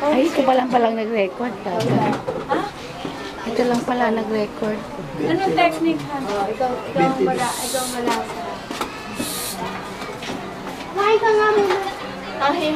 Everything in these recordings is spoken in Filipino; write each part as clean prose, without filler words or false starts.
Ay, ito pa lang palang nag-record. Ha? Ito lang pala nag-record. Anong technique, ha? Ikaw malasa. Kumain ka nga muna. Ay,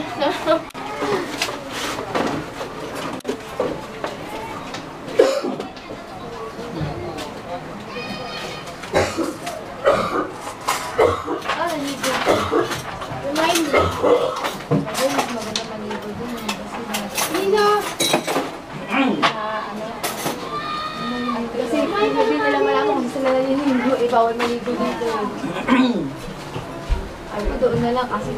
kasi hindi nila malaman kung sila naninigo, bawal maligo dito. Ay, doon na lang kasi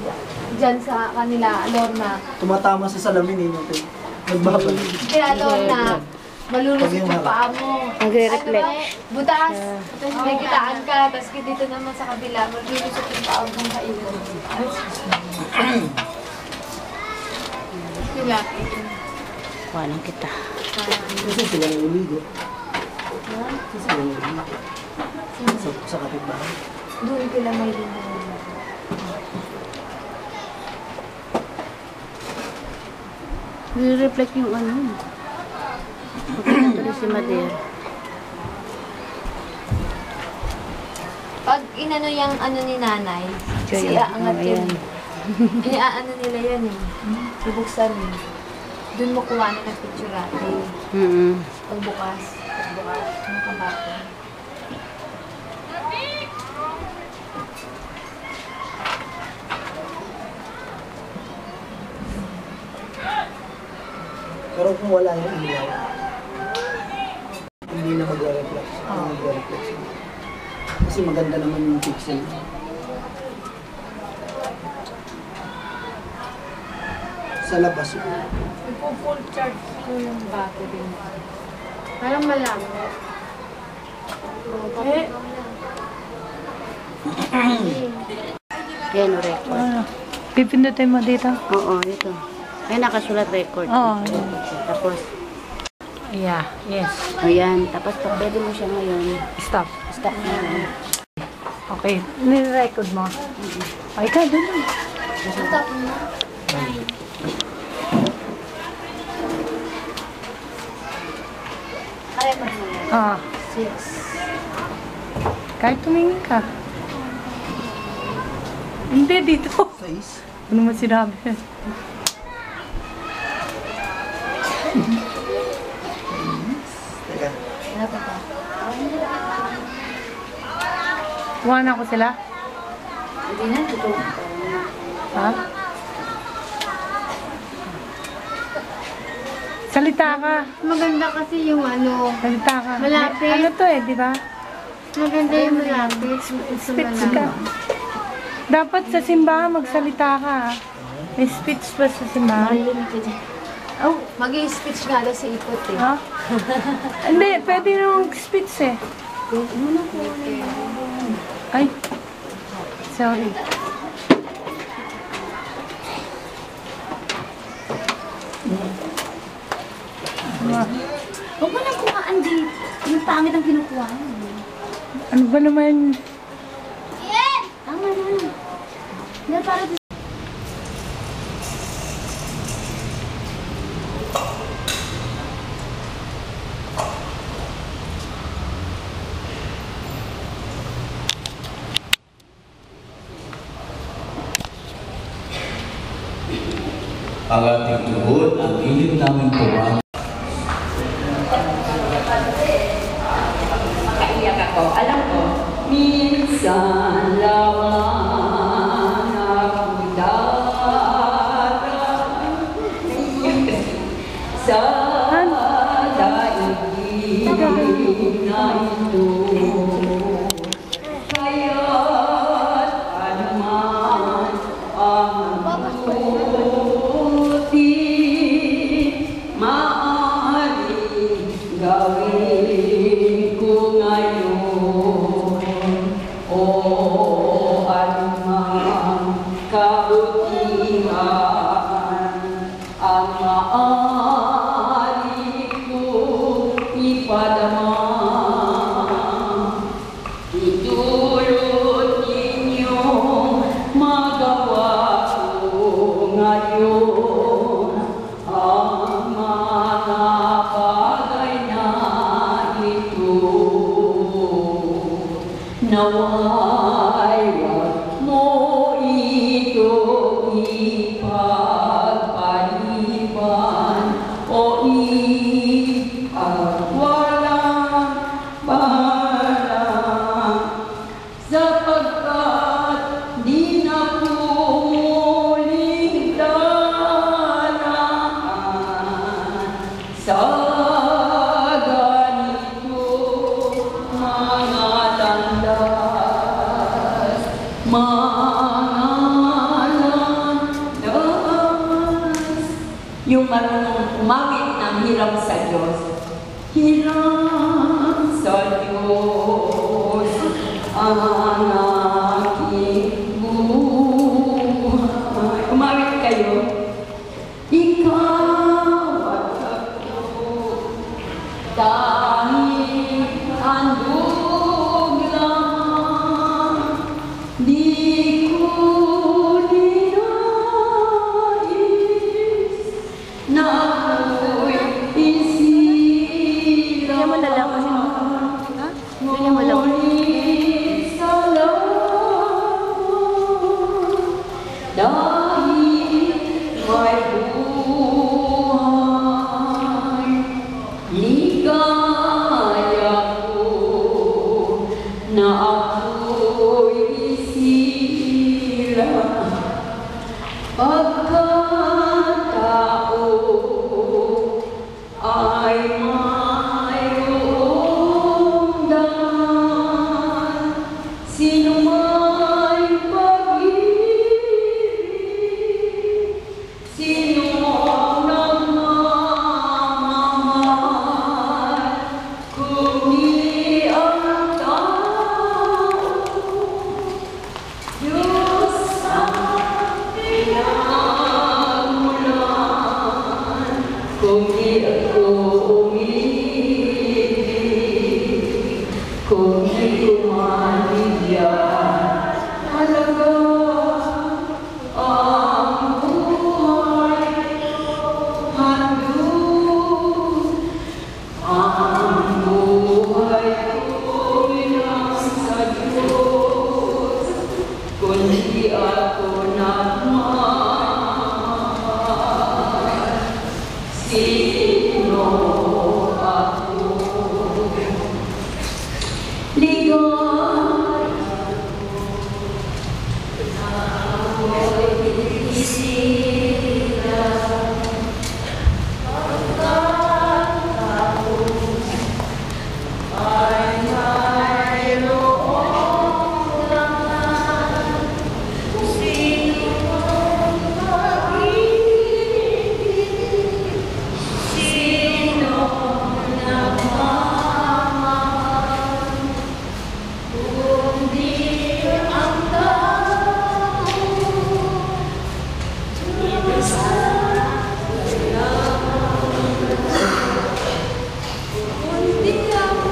dyan sa kanila, Lorna. Tumatama sa salamin eh natin. Nagbabal. Kaya Lorna, malulusot yung paa mo. Nagre-reflect. Butas. Tapos may kitaan ka, tapos dito naman sa kabila, malulusot yung paa mo ng kailo. Diba? Walang kita. Kasi sila naligo. Kasi sila naligo. Sa kapitbahay. Doon kila may ligo. Nagre-reflect yung ano. Pagkakatuloy si Mader. Pag inano yung ano ni nanay, kasi aangat yun. Iaano nila yan eh. Bubuksan eh. Doon mo kuha na ng picture natin. Pagbukas. Ang kabako. Pero kung wala yung ilaw, hindi na mag-reflex. Mag-reflex. Kasi maganda naman yung pixel. Sa labas yun. Full charge ko yung battery. Parang malamo. Yan o record. Pipindutin mo dito? Oo, ito. Ay, nakasulat record. Oo. Tapos, Yeah, yes. ayan. Tapos, pwede mo siya ngayon. Stop. Stop na yun. Okay, nire-record mo. Ay ka, doon lang. Stop mo. Kaya mo na. 6. Kahit tumingin ka. Hindi, dito. Face. Ano mo sinabi? Teka. Ano pa ba? Tuwanan ko sila? Hindi na, ito. Ha? Salita ka. Maganda kasi yung ano, Salita ka. Malapit. Ano to eh, di ba? maganda yung malapit. Speech ka. Dapat sa simbahan magsalita ka. May speech ba sa simbahan? Oh, mag-i-speech nga daw sa ipot eh. Ha? Hindi, pwede nung speech eh. Ay. Sorry. Huwag mo nang kuhaan dito. Yung pangit ang kinukuha mo. Ano ba naman? Tama na. Hindi, para doon. Ang ating tuhod, ang ilim namin tuwa. Kaiyak ako. Alam ko, minsan lamang ako'y darang sa daigdig na ito. Kaya't anuman ang buti maaaring gawin ko ngayon o anumang kabutihan ang maaari ko ipadama ko, naway wag mo ito ipagpaliban o ipagwalang bahala, sapagkat di na muling daraan sa ganito mga landas, mga landas. Yung marunong umawit ng hiram sa Diyos, hiram sa Diyos ang aking buhay. Umawit kayo. Ikaw at ako, dahil handog lang, di ko dinais na ako'y isila. Bigyan mo na lang kasi bigyan mo lang. Ngunit salamat dahil may buhay, ligaya ko na ako'y isila. Pagkatao ay mayroong daan, sino may pag-ibig, sino nagmamahal, kundi ang tao. Diyos ang pinagmulan, kung di ako umibig, kung di ko manibigyan halaga ang buhay, handog ang buhay ko nasa Diyos, kung di ako nagmahal, sino ako? Ligay ako'y isila, pagkatao ay mayroong laman, sino ang pag-ibig, sino nagmamahal, kundi ang tao. Kundi ako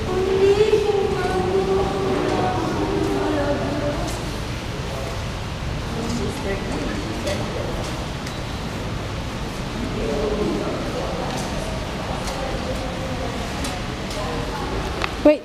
kundi Wait.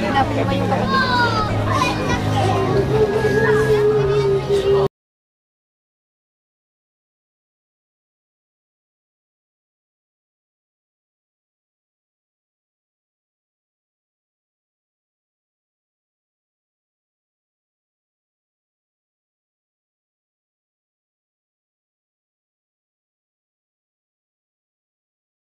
Hanapin naman yung kapatid.